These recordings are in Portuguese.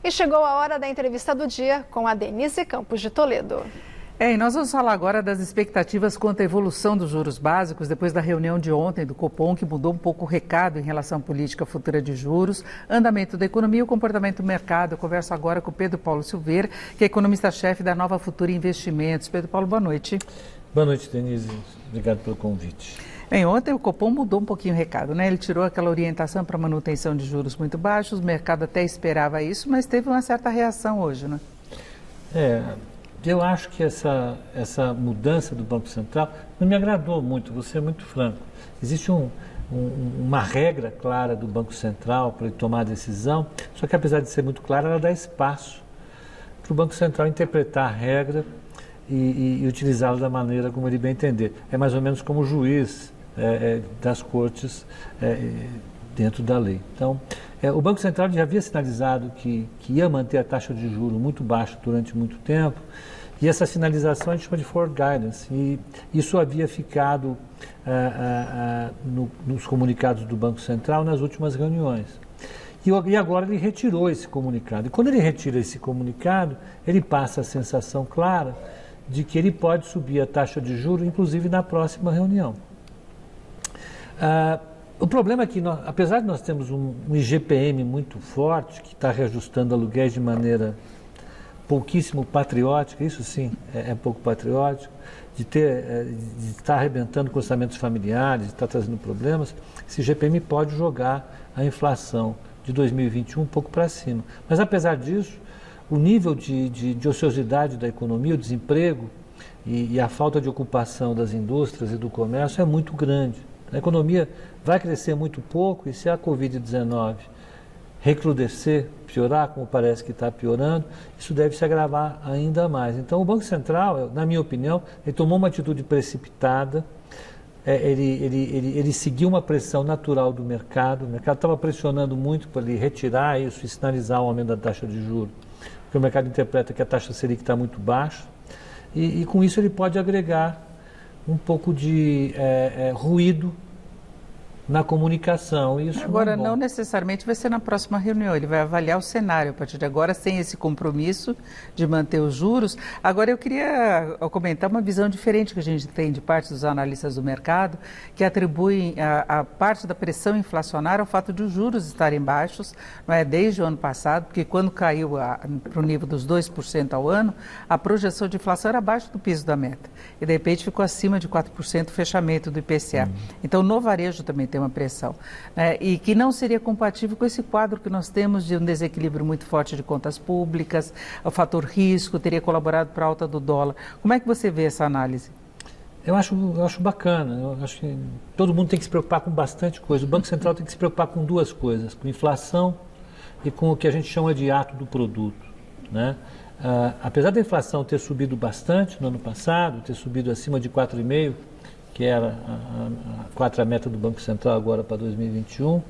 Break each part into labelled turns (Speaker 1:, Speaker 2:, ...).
Speaker 1: E chegou a hora da entrevista do dia com a Denise Campos de Toledo.
Speaker 2: E nós vamos falar agora das expectativas quanto à evolução dos juros básicos depois da reunião de ontem do Copom, que mudou um pouco o recado em relação à política futura de juros, andamento da economia e o comportamento do mercado. Eu converso agora com o Pedro Paulo Silveira, que é economista-chefe da Nova Futura Investimentos. Pedro Paulo, boa noite.
Speaker 3: Boa noite, Denise. Obrigado pelo convite.
Speaker 2: Bem, ontem o Copom mudou um pouquinho o recado, né? Ele tirou aquela orientação para manutenção de juros muito baixos, o mercado até esperava isso, mas teve uma certa reação hoje, né?
Speaker 3: Eu acho que essa mudança do Banco Central não me agradou muito, vou ser muito franco. Existe uma regra clara do Banco Central para ele tomar a decisão, só que apesar de ser muito clara, ela dá espaço para o Banco Central interpretar a regra e utilizá-la da maneira como ele bem entender. É mais ou menos como o juiz das cortes dentro da lei. Então, o Banco Central já havia sinalizado que ia manter a taxa de juros muito baixa durante muito tempo, e essa sinalização a gente chama de forward guidance, e isso havia ficado nos comunicados do Banco Central nas últimas reuniões. E agora ele retirou esse comunicado. E quando ele retira esse comunicado, ele passa a sensação clara de que ele pode subir a taxa de juros, inclusive na próxima reunião. O problema é que, apesar de nós termos um IGPM muito forte, que está reajustando aluguéis de maneira pouquíssimo patriótica, isso sim é pouco patriótico, de estar arrebentando com orçamentos familiares, de estar trazendo problemas, esse IGPM pode jogar a inflação de 2021 um pouco para cima. Mas apesar disso, o nível de ociosidade da economia, o desemprego e a falta de ocupação das indústrias e do comércio é muito grande. A economia vai crescer muito pouco e se a Covid-19 recrudescer, piorar, como parece que está piorando, isso deve se agravar ainda mais. Então, o Banco Central, na minha opinião, ele tomou uma atitude precipitada, ele seguiu uma pressão natural do mercado, o mercado estava pressionando muito para ele retirar isso e sinalizar o aumento da taxa de juros, porque o mercado interpreta que a taxa Selic está muito baixa, e com isso ele pode agregar um pouco de ruído na comunicação. Isso
Speaker 2: agora, não necessariamente vai ser na próxima reunião, ele vai avaliar o cenário a partir de agora, sem esse compromisso de manter os juros. Agora, eu queria comentar uma visão diferente que a gente tem de parte dos analistas do mercado, que atribuem a parte da pressão inflacionária ao fato de os juros estarem baixos, não é, desde o ano passado, porque quando caiu para o nível dos 2% ao ano, a projeção de inflação era abaixo do piso da meta, e de repente ficou acima de 4% o fechamento do IPCA. Então, no varejo também tem uma pressão, né? E que não seria compatível com esse quadro que nós temos de um desequilíbrio muito forte de contas públicas, o fator risco teria colaborado para a alta do dólar. Como é que você vê essa análise?
Speaker 3: Eu acho bacana, eu acho que todo mundo tem que se preocupar com bastante coisa. O Banco Central tem que se preocupar com duas coisas, com inflação e com o que a gente chama de ato do produto, né? Apesar da inflação ter subido bastante no ano passado, ter subido acima de 4,5%, que era a meta do Banco Central agora para 2021,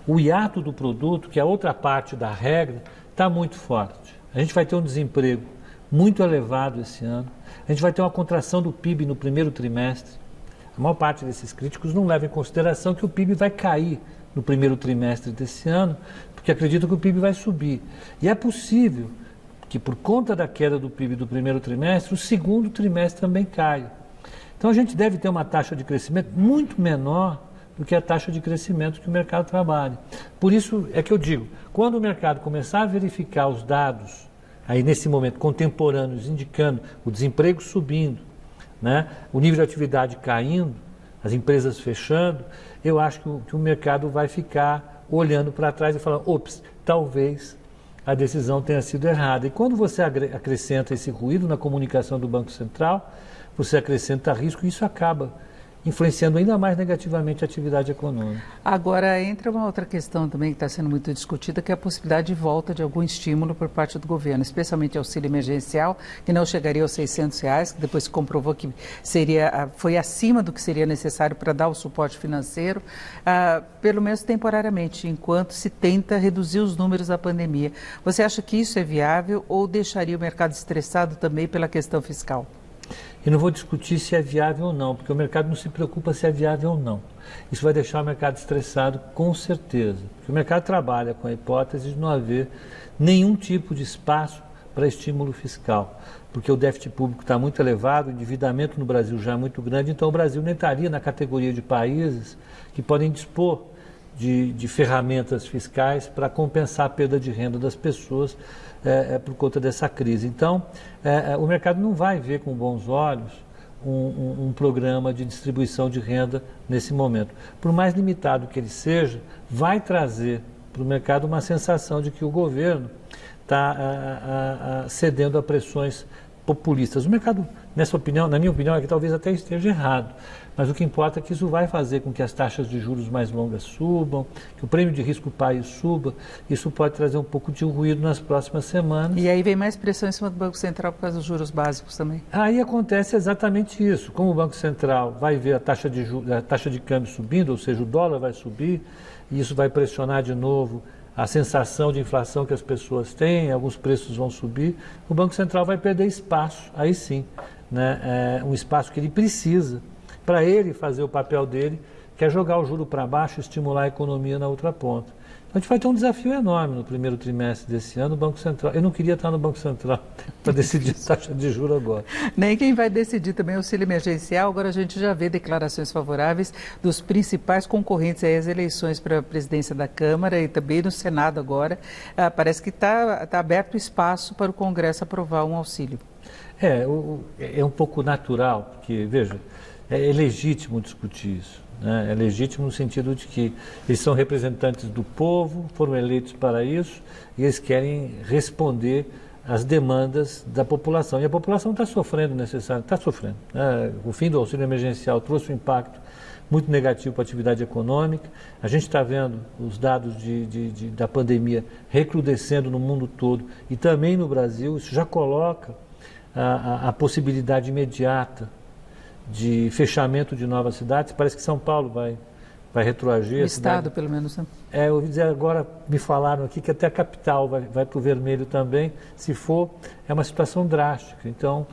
Speaker 3: o hiato do produto, que é a outra parte da regra, está muito forte. A gente vai ter um desemprego muito elevado esse ano, a gente vai ter uma contração do PIB no primeiro trimestre. A maior parte desses críticos não leva em consideração que o PIB vai cair no primeiro trimestre desse ano, porque acreditam que o PIB vai subir. E é possível que, por conta da queda do PIB do primeiro trimestre, o segundo trimestre também caia. Então, a gente deve ter uma taxa de crescimento muito menor do que a taxa de crescimento que o mercado trabalha. Por isso é que eu digo, quando o mercado começar a verificar os dados, aí nesse momento contemporâneos, indicando o desemprego subindo, né, o nível de atividade caindo, as empresas fechando, eu acho que o mercado vai ficar olhando para trás e falando, ops, talvez a decisão tenha sido errada. E quando você acrescenta esse ruído na comunicação do Banco Central, você acrescenta risco e isso acaba influenciando ainda mais negativamente a atividade econômica.
Speaker 2: Agora, entra uma outra questão também que está sendo muito discutida, que é a possibilidade de volta de algum estímulo por parte do governo, especialmente auxílio emergencial, que não chegaria aos R$600, que depois se comprovou que foi acima do que seria necessário para dar o suporte financeiro, pelo menos temporariamente, enquanto se tenta reduzir os números da pandemia. Você acha que isso é viável ou deixaria o mercado estressado também pela questão fiscal?
Speaker 3: E não vou discutir se é viável ou não, porque o mercado não se preocupa se é viável ou não. Isso vai deixar o mercado estressado, com certeza. Porque o mercado trabalha com a hipótese de não haver nenhum tipo de espaço para estímulo fiscal, porque o déficit público está muito elevado, o endividamento no Brasil já é muito grande, então o Brasil nem estaria na categoria de países que podem dispor de ferramentas fiscais para compensar a perda de renda das pessoas por conta dessa crise. Então, o mercado não vai ver com bons olhos um programa de distribuição de renda nesse momento. Por mais limitado que ele seja, vai trazer para o mercado uma sensação de que o governo está cedendo a pressões populistas. O mercado, na minha opinião, é que talvez até esteja errado, mas o que importa é que isso vai fazer com que as taxas de juros mais longas subam, que o prêmio de risco país suba. Isso pode trazer um pouco de ruído nas próximas semanas.
Speaker 2: E aí vem mais pressão em cima do Banco Central por causa dos juros básicos também.
Speaker 3: Aí acontece exatamente isso. Como o Banco Central vai ver a taxa de câmbio subindo, ou seja, o dólar vai subir, e isso vai pressionar de novo a sensação de inflação que as pessoas têm, alguns preços vão subir, o Banco Central vai perder espaço, aí sim, né? Um espaço que ele precisa para ele fazer o papel dele, que é jogar o juro para baixo e estimular a economia na outra ponta. Então a gente vai ter um desafio enorme no primeiro trimestre desse ano, o Banco Central. Eu não queria estar no Banco Central para decidir a taxa de juros agora.
Speaker 2: Nem quem vai decidir também o auxílio emergencial. Agora a gente já vê declarações favoráveis dos principais concorrentes às eleições para a presidência da Câmara e também no Senado agora. Parece que está aberto espaço para o Congresso aprovar um auxílio.
Speaker 3: É um pouco natural, porque, veja, é legítimo discutir isso. É legítimo no sentido de que eles são representantes do povo, foram eleitos para isso e eles querem responder às demandas da população. E a população está sofrendo está sofrendo. O fim do auxílio emergencial trouxe um impacto muito negativo para a atividade econômica. A gente está vendo os dados da pandemia recrudescendo no mundo todo e também no Brasil. Isso já coloca a possibilidade imediata de fechamento de novas cidades. Parece que São Paulo vai retroagir.
Speaker 2: O estado, pelo menos. Né?
Speaker 3: Eu ouvi dizer agora, me falaram aqui que até a capital vai para o vermelho também. Se for, é uma situação drástica. Então,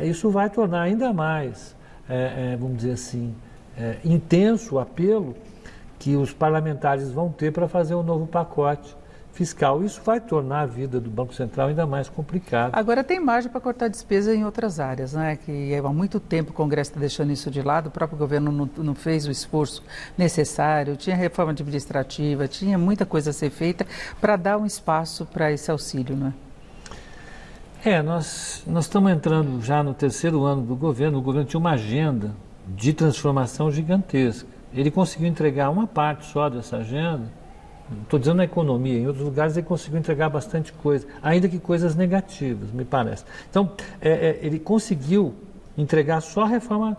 Speaker 3: isso vai tornar ainda mais, vamos dizer assim, intenso o apelo que os parlamentares vão ter para fazer um novo pacote fiscal. Isso vai tornar a vida do Banco Central ainda mais complicada.
Speaker 2: Agora tem margem para cortar despesa em outras áreas, né? Que há muito tempo o Congresso está deixando isso de lado, o próprio governo não fez o esforço necessário, tinha reforma administrativa, tinha muita coisa a ser feita para dar um espaço para esse auxílio, né?
Speaker 3: Nós estamos entrando já no terceiro ano do governo. O governo tinha uma agenda de transformação gigantesca. Ele conseguiu entregar uma parte só dessa agenda. Estou dizendo na economia, em outros lugares ele conseguiu entregar bastante coisa, ainda que coisas negativas, me parece. Então, ele conseguiu entregar só a reforma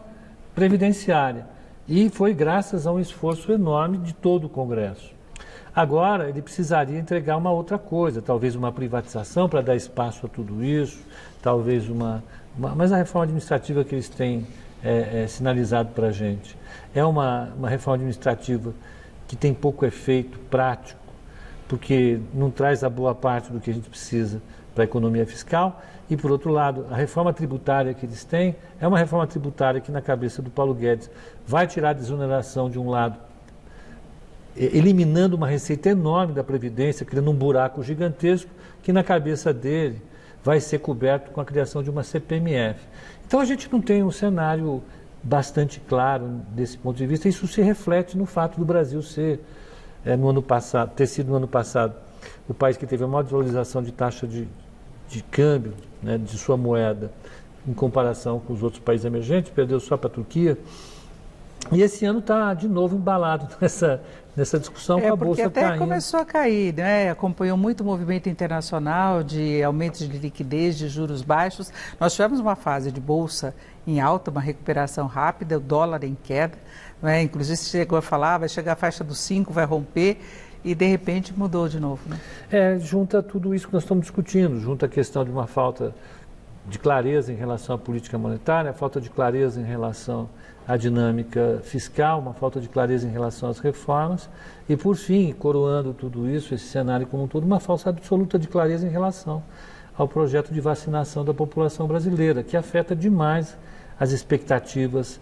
Speaker 3: previdenciária e foi graças a um esforço enorme de todo o Congresso. Agora, ele precisaria entregar uma outra coisa, talvez uma privatização para dar espaço a tudo isso, talvez mas a reforma administrativa que eles têm sinalizado para a gente é uma reforma administrativa que tem pouco efeito prático, porque não traz a boa parte do que a gente precisa para a economia fiscal. E, por outro lado, a reforma tributária que eles têm é uma reforma tributária que, na cabeça do Paulo Guedes, vai tirar a desoneração de um lado, eliminando uma receita enorme da Previdência, criando um buraco gigantesco, que na cabeça dele vai ser coberto com a criação de uma CPMF. Então, a gente não tem um cenário bastante claro desse ponto de vista. Isso se reflete no fato do Brasil ser, ter sido no ano passado o país que teve a maior desvalorização de taxa de câmbio, né, de sua moeda, em comparação com os outros países emergentes, perdeu só para a Turquia. E esse ano está de novo embalado nessa discussão com a Bolsa caindo.
Speaker 2: Porque até começou a cair, né? Acompanhou muito o movimento internacional de aumento de liquidez, de juros baixos. Nós tivemos uma fase de Bolsa em alta, uma recuperação rápida, o dólar em queda, né? Inclusive se chegou a falar, vai chegar a faixa dos 5, vai romper, e de repente mudou de novo. Né?
Speaker 3: Junta tudo isso que nós estamos discutindo, junta a questão de uma falta de clareza em relação à política monetária, a falta de clareza em relação à dinâmica fiscal, uma falta de clareza em relação às reformas e, por fim, coroando tudo isso, esse cenário como um todo, uma falta absoluta de clareza em relação ao projeto de vacinação da população brasileira, que afeta demais as expectativas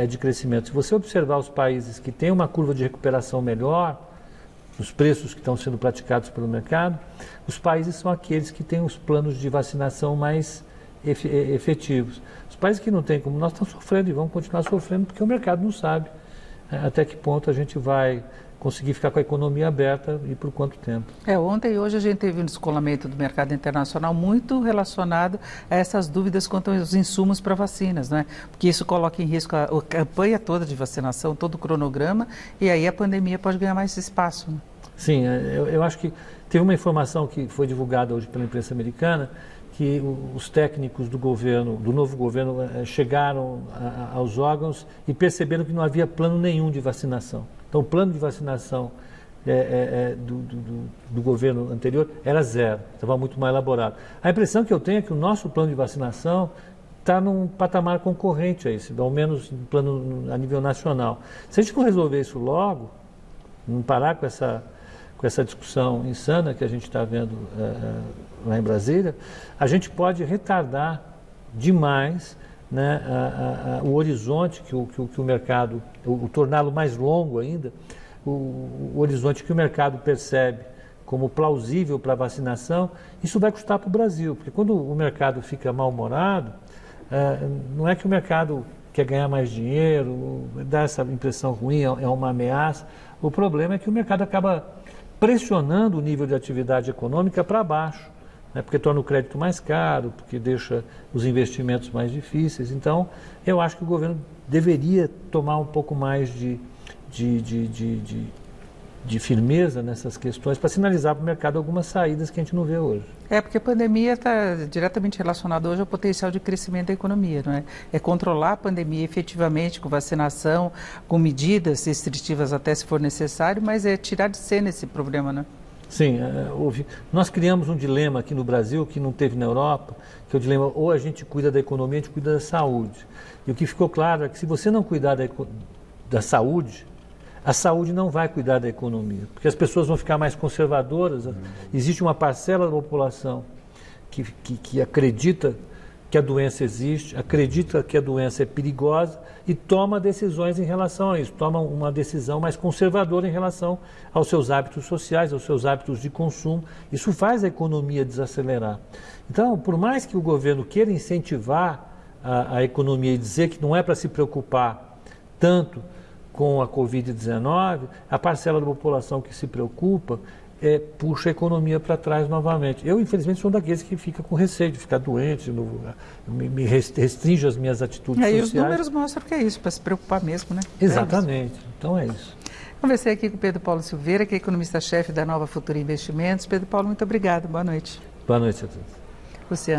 Speaker 3: de crescimento. Se você observar os países que têm uma curva de recuperação melhor, os preços que estão sendo praticados pelo mercado, os países são aqueles que têm os planos de vacinação mais efetivos. Os países que não têm, como nós, estão sofrendo e vão continuar sofrendo porque o mercado não sabe até que ponto a gente vai conseguir ficar com a economia aberta e por quanto tempo.
Speaker 2: Ontem e hoje a gente teve um descolamento do mercado internacional muito relacionado a essas dúvidas quanto aos insumos para vacinas, né? Porque isso coloca em risco a campanha toda de vacinação, todo o cronograma, e aí a pandemia pode ganhar mais espaço, né?
Speaker 3: Sim, eu acho que teve uma informação que foi divulgada hoje pela imprensa americana, que os técnicos do governo, do novo governo, chegaram aos órgãos e perceberam que não havia plano nenhum de vacinação. Então, o plano de vacinação do governo anterior era zero, estava muito mal elaborado. A impressão que eu tenho é que o nosso plano de vacinação está num patamar concorrente a esse, ao menos no plano a nível nacional. Se a gente não resolver isso logo, não parar com essa discussão insana que a gente está vendo lá em Brasília, a gente pode retardar demais, né, o horizonte que o mercado, torná-lo mais longo ainda, o horizonte que o mercado percebe como plausível para a vacinação. Isso vai custar para o Brasil, porque quando o mercado fica mal-humorado, não é que o mercado quer ganhar mais dinheiro, dá essa impressão ruim, é uma ameaça. O problema é que o mercado acaba pressionando o nível de atividade econômica para baixo, né, porque torna o crédito mais caro, porque deixa os investimentos mais difíceis. Então, eu acho que o governo deveria tomar um pouco mais de firmeza nessas questões para sinalizar para o mercado algumas saídas que a gente não vê hoje.
Speaker 2: Porque a pandemia está diretamente relacionada hoje ao potencial de crescimento da economia, não é? É controlar a pandemia efetivamente com vacinação, com medidas restritivas até se for necessário, mas é tirar de cena esse problema, né?
Speaker 3: Sim, nós criamos um dilema aqui no Brasil que não teve na Europa, que é o dilema ou a gente cuida da economia, ou a gente cuida da saúde. E o que ficou claro é que se você não cuidar da saúde, a saúde não vai cuidar da economia, porque as pessoas vão ficar mais conservadoras. Existe uma parcela da população que acredita que a doença existe, acredita que a doença é perigosa e toma decisões em relação a isso, toma uma decisão mais conservadora em relação aos seus hábitos sociais, aos seus hábitos de consumo. Isso faz a economia desacelerar. Então, por mais que o governo queira incentivar a economia e dizer que não é para se preocupar tanto com a Covid-19, a parcela da população que se preocupa puxa a economia para trás novamente. Eu, infelizmente, sou um daqueles que fica com receio de ficar doente, me restringe as minhas atitudes sociais.
Speaker 2: E os números mostram que é isso, para se preocupar mesmo, né?
Speaker 3: Exatamente. Então é isso.
Speaker 2: Conversei aqui com o Pedro Paulo Silveira, que é economista-chefe da Nova Futura Investimentos. Pedro Paulo, muito obrigado. Boa noite.
Speaker 3: Boa noite a todos.
Speaker 2: Luciano.